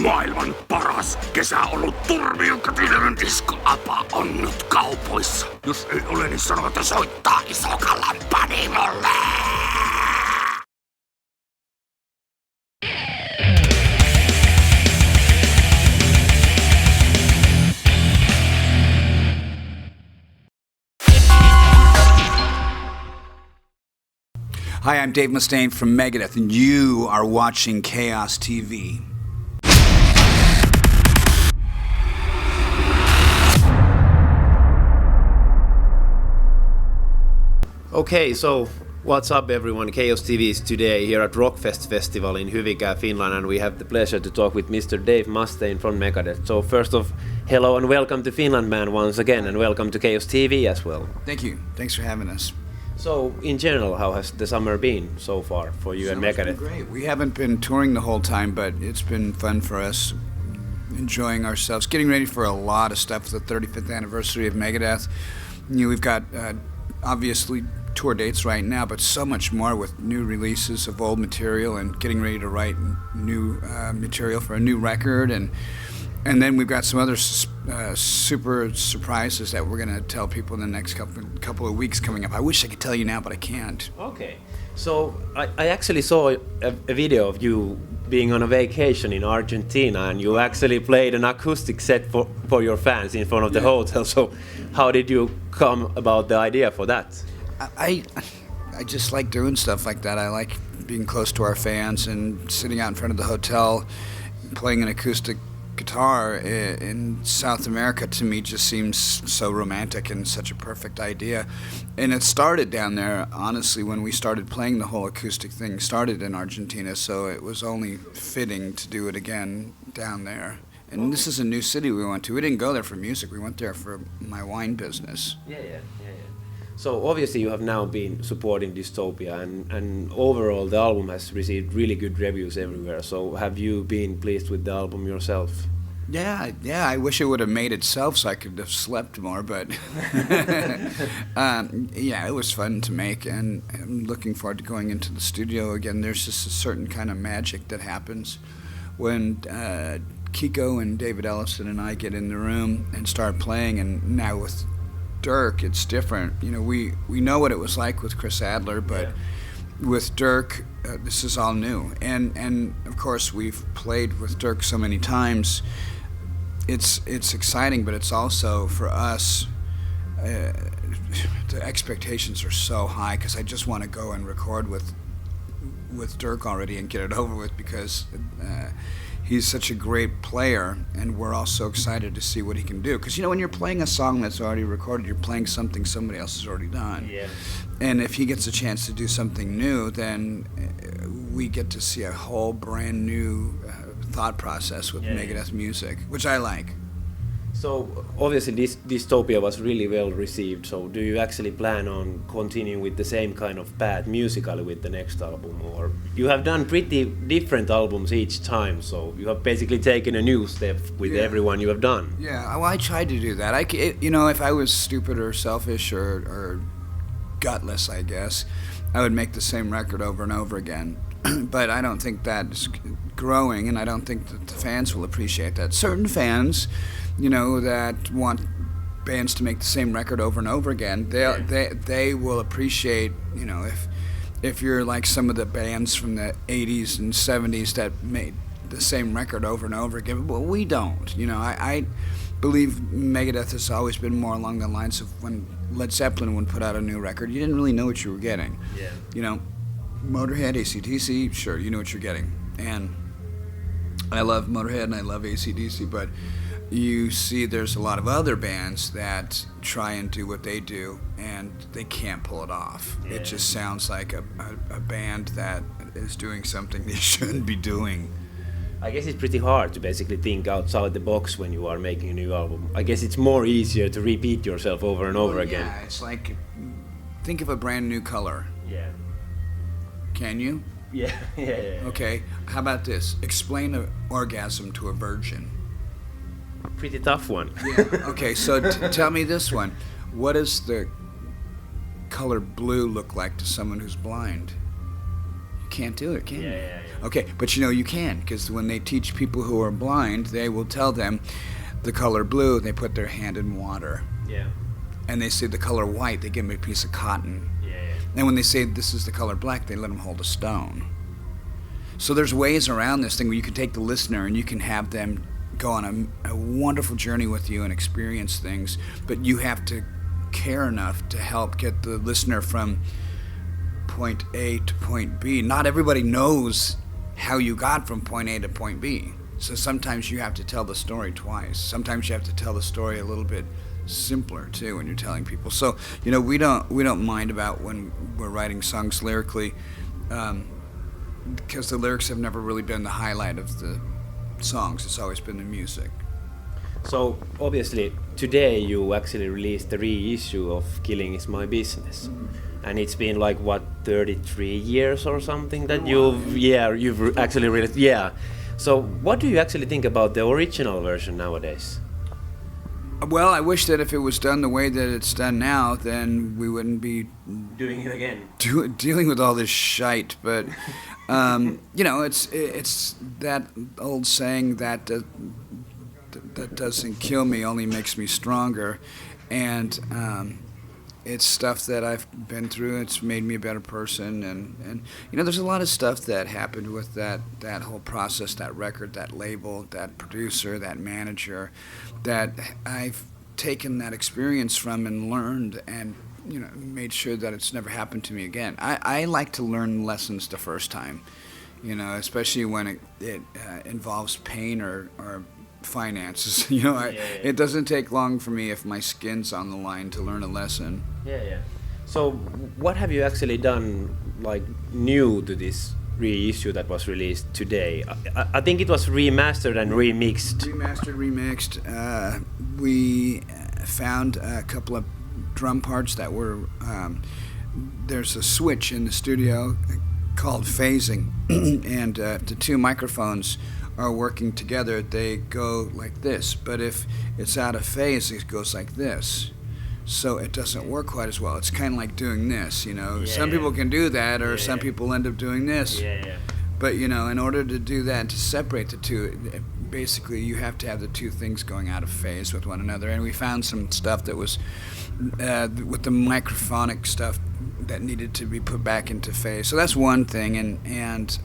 Maailman paras kesäolut turmiokatinen diskoapa on nyt kaupoissa. Jos ei ole, niin sano, että soittaa Isokallan panimolle. Hi, I'm Dave Mustaine from Megadeth, and you are watching Chaos TV. Okay, so what's up everyone? Chaos TV is today here at Rockfest festival in Hyvinkää, Finland, and we have the pleasure to talk with Mr. Dave Mustaine from Megadeth. So first off, hello and welcome to Finland, man, once again, and welcome to Chaos TV as well. Thank you. Thanks for having us. So in general, how has the summer been so far for you and Megadeth? Great. We haven't been touring the whole time, but it's been fun for us, enjoying ourselves, getting ready for a lot of stuff for the 35th anniversary of Megadeth. You know, we've got obviously tour dates right now, but so much more with new releases of old material and getting ready to write new material for a new record, and then we've got some other super surprises that we're going to tell people in the next couple of weeks coming up. I wish I could tell you now, but I can't. Okay, so I actually saw a video of you being on a vacation in Argentina, and you actually played an acoustic set for your fans in front of the hotel. So how did you come about the idea for that? I just like doing stuff like that. I like being close to our fans and sitting out in front of the hotel, playing an acoustic guitar in South America. To me just seems so romantic and such a perfect idea. And it started down there, honestly, when we started playing the whole acoustic thing, started in Argentina, so it was only fitting to do it again down there. And this is a new city we went to. We didn't go there for music, we went there for my wine business. Yeah. So obviously you have now been supporting Dystopia, and overall the album has received really good reviews everywhere. So have you been pleased with the album yourself? Yeah, I wish it would have made itself so I could have slept more, but yeah, it was fun to make, and I'm looking forward to going into the studio again. There's just a certain kind of magic that happens when Kiko and David Ellison and I get in the room and start playing, and now with Dirk, it's different. You know, we know what it was like with Chris Adler, but with Dirk, this is all new. And of course, we've played with Dirk so many times. It's exciting, but it's also for us. The expectations are so high because I just want to go and record with Dirk already and get it over with, because he's such a great player, and we're all so excited to see what he can do. Because, you know, when you're playing a song that's already recorded, you're playing something somebody else has already done. Yeah. And if he gets a chance to do something new, then we get to see a whole brand new thought process with Megadeth music, which I like. So obviously this Dystopia was really well received. So do you actually plan on continuing with the same kind of path musically with the next album, or you have done pretty different albums each time? So you have basically taken a new step with everyone you have done. Yeah, well, I tried to do that. You know, if I was stupid or selfish or gutless, I guess, I would make the same record over and over again. But I don't think that's growing, and I don't think that the fans will appreciate that. Certain fans, you know, that want bands to make the same record over and over again, they will appreciate, you know, if you're like some of the bands from the 80s and 70s that made the same record over and over again. Well, we don't. You know, I believe Megadeth has always been more along the lines of when Led Zeppelin would put out a new record, you didn't really know what you were getting. Yeah. You know, Motorhead, AC/DC, sure, you know what you're getting. And I love Motorhead and I love AC/DC, but you see there's a lot of other bands that try and do what they do, and they can't pull it off. Yeah. It just sounds like a band that is doing something they shouldn't be doing. I guess it's pretty hard to basically think outside the box when you are making a new album. I guess it's more easier to repeat yourself over and over again. Yeah, it's like, think of a brand new color. Yeah. Can you? Yeah. Okay, how about this? Explain an orgasm to a virgin. Pretty tough one. Yeah. Okay, so tell me this one. What does the color blue look like to someone who's blind? You can't do it, can you? Yeah. Okay, but you can, because when they teach people who are blind, they will tell them the color blue, they put their hand in water. Yeah. And they say the color white, they give them a piece of cotton. And when they say this is the color black, they let them hold a stone. So there's ways around this thing where you can take the listener and you can have them go on a wonderful journey with you and experience things, but you have to care enough to help get the listener from point A to point B. Not everybody knows how you got from point A to point B. So sometimes you have to tell the story twice. Sometimes you have to tell the story a little bit simpler too when you're telling people. So we don't mind about when we're writing songs lyrically, because the lyrics have never really been the highlight of the songs. It's always been the music. So obviously today you actually released the reissue of Killing Is My Business. And it's been like what, 33 years or something that you've actually released. Yeah. So what do you actually think about the original version nowadays? Well, I wish that if it was done the way that it's done now, then we wouldn't be doing it again. Dealing with all this shite. But it's that old saying that that doesn't kill me, only makes me stronger, and it's stuff that I've been through. It's made me a better person, and there's a lot of stuff that happened with that whole process, that record, that label, that producer, that manager, that I've taken that experience from and learned and made sure that it's never happened to me again. I like to learn lessons the first time, especially when it involves pain or finances. It doesn't take long for me if my skin's on the line to learn a lesson. Yeah. So what have you actually done like new to this reissue that was released today? I think it was remastered and remixed. Remixed. We found a couple of drum parts that were there's a switch in the studio called phasing, and the two microphones are working together. They go like this, but if it's out of phase, it goes like this. So it doesn't work quite as well. It's kind of like doing this, Some people can do that, or some people end up doing this. But, in order to do that, to separate the two, basically you have to have the two things going out of phase with one another. And we found some stuff that was, with the microphonic stuff, that needed to be put back into phase. So that's one thing, and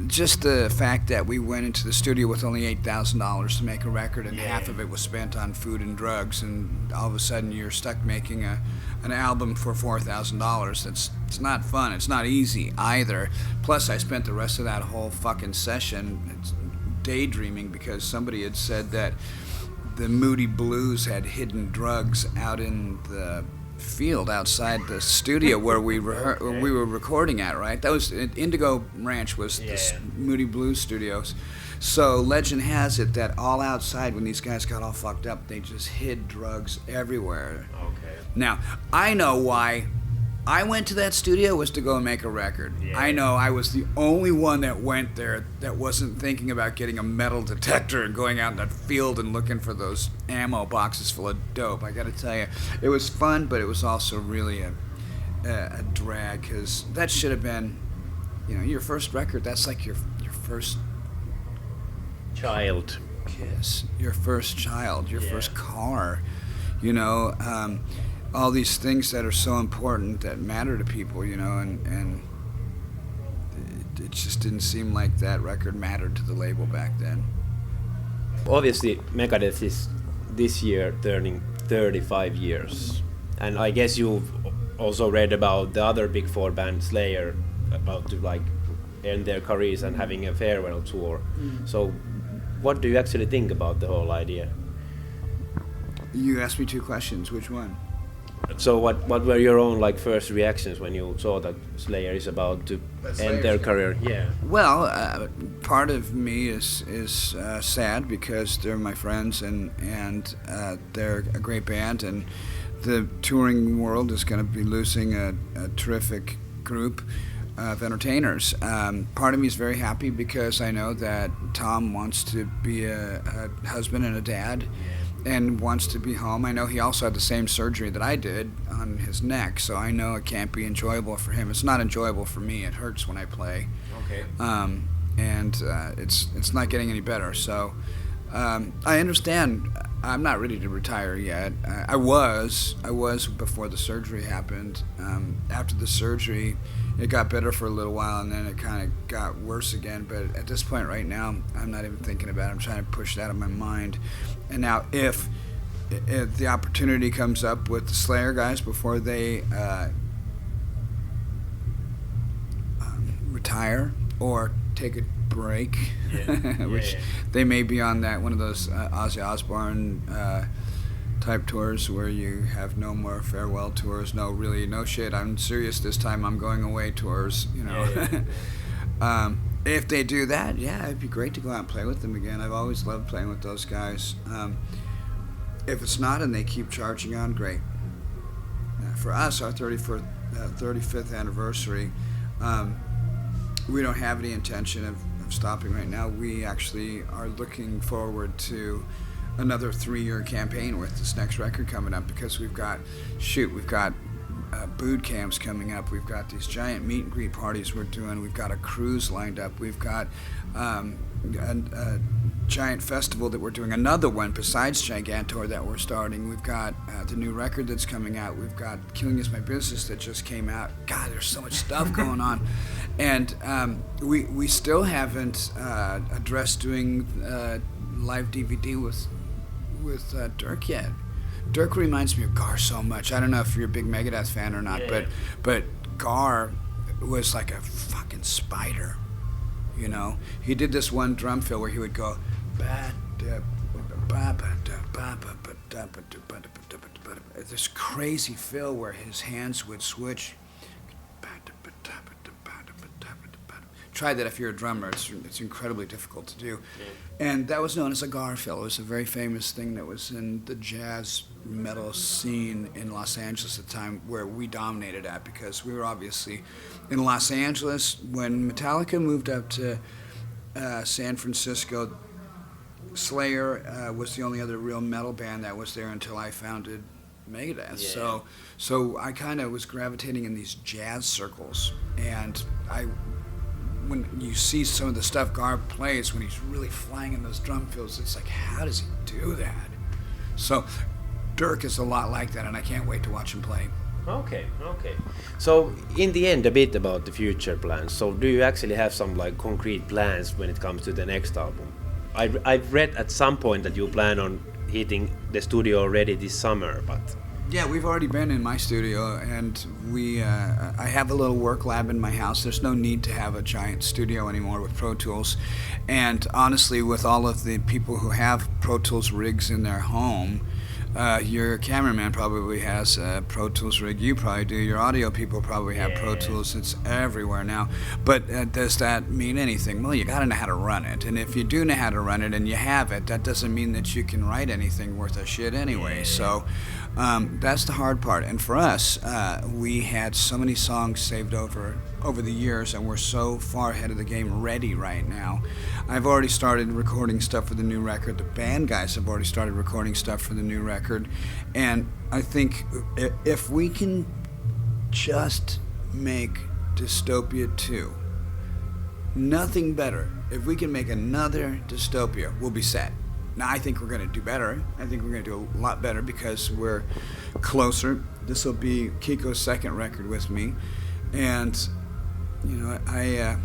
just the fact that we went into the studio with only $8,000 to make a record, and half of it was spent on food and drugs, and all of a sudden you're stuck making an album for $4,000. It's not fun. It's not easy either. Plus, I spent the rest of that whole fucking session daydreaming, because somebody had said that the Moody Blues had hidden drugs out in the field outside the studio where we were recording at, right? That was Indigo Ranch, was the Moody Blues studios. So legend has it that all outside, when these guys got all fucked up, they just hid drugs everywhere. Okay. Now, I know why I went to that studio was to go and make a record. Yeah. I know I was the only one that went there that wasn't thinking about getting a metal detector and going out in that field and looking for those ammo boxes full of dope. I gotta tell you, it was fun, but it was also really a drag, because that should have been, your first record. That's like your first child kiss, your first child, your first car, all these things that are so important, that matter to people, and it just didn't seem like that record mattered to the label back then. Obviously, Megadeth is this year turning 35 years, and I guess you've also read about the other big four band, Slayer, about to end their careers and having a farewell tour. So what do you actually think about the whole idea? You asked me two questions. Which one? So what were your own first reactions when you saw that Slayer is about to end their career? Yeah. Well, part of me is sad, because they're my friends, and they're a great band, and the touring world is going to be losing a terrific group of entertainers. Part of me is very happy, because I know that Tom wants to be a husband and a dad, and wants to be home. I know he also had the same surgery that I did on his neck, so I know it can't be enjoyable for him. It's not enjoyable for me. It hurts when I play. Okay. And it's not getting any better. So I understand. I'm not ready to retire yet. I was before the surgery happened. After the surgery, it got better for a little while, and then it kind of got worse again. But at this point right now, I'm not even thinking about it. I'm trying to push that out of my mind. And now if the opportunity comes up with the Slayer guys before they retire or take a break, which they may be on that one of those Ozzy Osbourne type tours where you have no more farewell tours, no shit, I'm serious this time, I'm going away tours, you know. If they do that, it'd be great to go out and play with them again. I've always loved playing with those guys. If it's not and they keep charging on, great. For us, our 35th anniversary, we don't have any intention of stopping right now. We actually are looking forward to another 3-year campaign with this next record coming up, because we've got boot camps coming up, we've got these giant meet and greet parties we're doing, we've got a cruise lined up, we've got a giant festival that we're doing, another one besides Gigantor that we're starting, we've got the new record that's coming out, we've got Killing Is My Business that just came out. God, there's so much stuff going on. And we still haven't addressed doing live DVD with Dirk yet. Dirk reminds me of Gar so much. I don't know if you're a big Megadeth fan or not, but Gar was like a fucking spider, you know? He did this one drum fill where he would go this crazy fill where his hands would switch. Try that if you're a drummer. It's incredibly difficult to do. And that was known as a Gar fill. It was a very famous thing that was in the jazz metal scene in Los Angeles at the time, where we dominated at, because we were obviously in Los Angeles. When Metallica moved up to San Francisco, Slayer was the only other real metal band that was there until I founded Megadeth. So I kind of was gravitating in these jazz circles, and when you see some of the stuff Gar plays when he's really flying in those drum fills, it's like, how does he do that? So Dirk is a lot like that, and I can't wait to watch him play. Okay. So in the end, a bit about the future plans. So do you actually have some like concrete plans when it comes to the next album? I've read at some point that you plan on hitting the studio already this summer, but... Yeah, we've already been in my studio, and I have a little work lab in my house. There's no need to have a giant studio anymore with Pro Tools. And honestly, with all of the people who have Pro Tools rigs in their home, your cameraman probably has a Pro Tools rig. You probably do. Your audio people probably have Pro Tools. It's everywhere now. But does that mean anything? Well, you got to know how to run it. And if you do know how to run it and you have it, that doesn't mean that you can write anything worth a shit anyway. So that's the hard part. And for us, we had so many songs saved over the years, and we're so far ahead of the game ready right now. I've already started recording stuff for the new record. The band guys have already started recording stuff for the new record. And I think if we can just make Dystopia 2, nothing better. If we can make another Dystopia, we'll be set. Now, I think we're going to do better. I think we're going to do a lot better because we're closer. This will be Kiko's second record with me. And, you know, I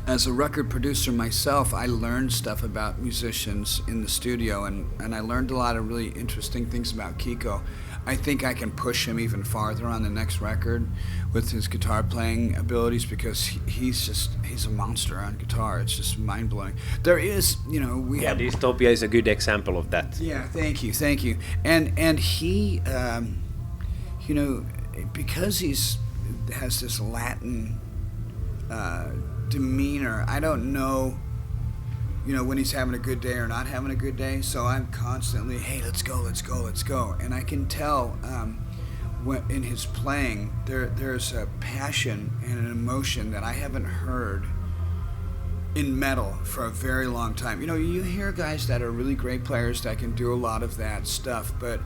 as a record producer myself, I learned stuff about musicians in the studio, and I learned a lot of really interesting things about Kiko. I think I can push him even farther on the next record with his guitar playing abilities, because he's a monster on guitar. It's just mind-blowing. There is, you know, Dystopia is a good example of that. Yeah, thank you. And he, you know, because has this Latin demeanor, I don't know, you know, when he's having a good day or not having a good day. So I'm constantly, hey, let's go. And I can tell in his playing, there's a passion and an emotion that I haven't heard in metal for a very long time. You know, you hear guys that are really great players that can do a lot of that stuff, but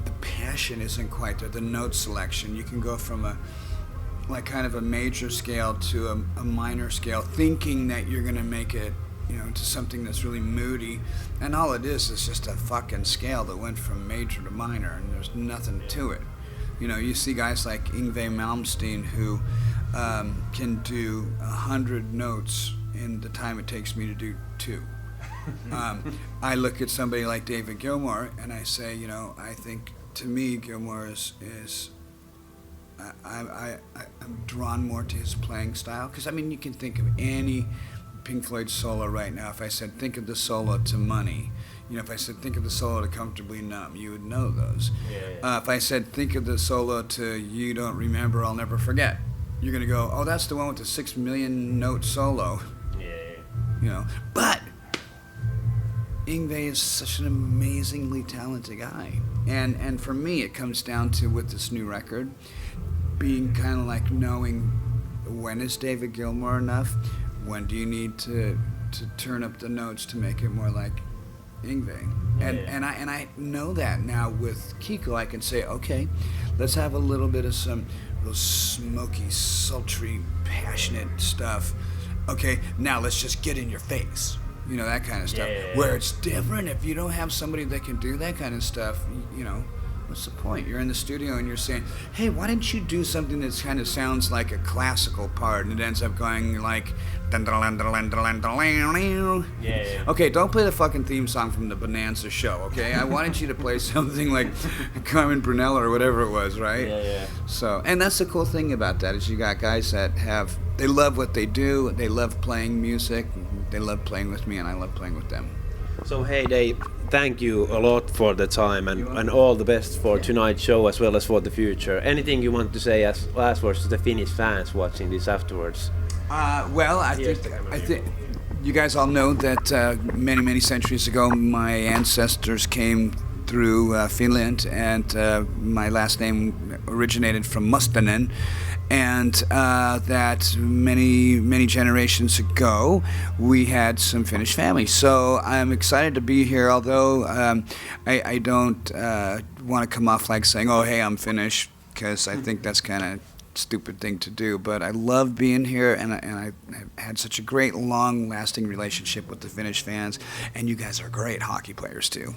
the passion isn't quite there. The note selection, you can go from a like kind of a major scale to a minor scale, thinking that you're going to make it, you know, into something that's really moody, and all it is just a fucking scale that went from major to minor, and there's nothing to it. You know, you see guys like Yngwie Malmsteen who can do 100 notes in the time it takes me to do 2. I look at somebody like David Gilmour and I say, you know, I think to me Gilmour is I'm drawn more to his playing style, because I mean you can think of any Pink Floyd solo right now. If I said think of the solo to Money, you know, if I said think of the solo to Comfortably Numb, you would know those. If I said think of the solo to You Don't Remember, I'll Never Forget, you're gonna go, oh, that's the one with the 6 million note solo. You know, but Yngwie is such an amazingly talented guy, and for me it comes down to, with this new record, being kind of like knowing when is David Gilmour enough, when do you need to turn up the notes to make it more like Yngwie, and I know that now with Kiko. I can say, okay, let's have a little bit of some real smoky, sultry, passionate stuff. Okay, now let's just get in your face. You know, that kind of stuff. Where it's different, if you don't have somebody that can do that kind of stuff, you know, what's the point? You're in the studio and you're saying, hey, why didn't you do something that kind of sounds like a classical part, and it ends up going like... Okay, don't play the fucking theme song from the Bonanza show, okay? I wanted you to play something like Carmen Brunella or whatever it was, right? So, and that's the cool thing about that, is you got guys that they love what they do, they love playing music, they love playing with me, and I love playing with them. So hey Dave, thank you a lot for the time, and all the best for tonight's show as well as for the future. Anything you want to say as last words to the Finnish fans watching this afterwards? Well, I think you guys all know that many centuries ago my ancestors came through Finland, and my last name originated from Mustainen, and that many generations ago we had some Finnish family. So I'm excited to be here, although I don't want to come off like saying, oh hey, I'm Finnish, because I think that's kind of stupid thing to do. But I love being here, and I had such a great long-lasting relationship with the Finnish fans, and you guys are great hockey players too.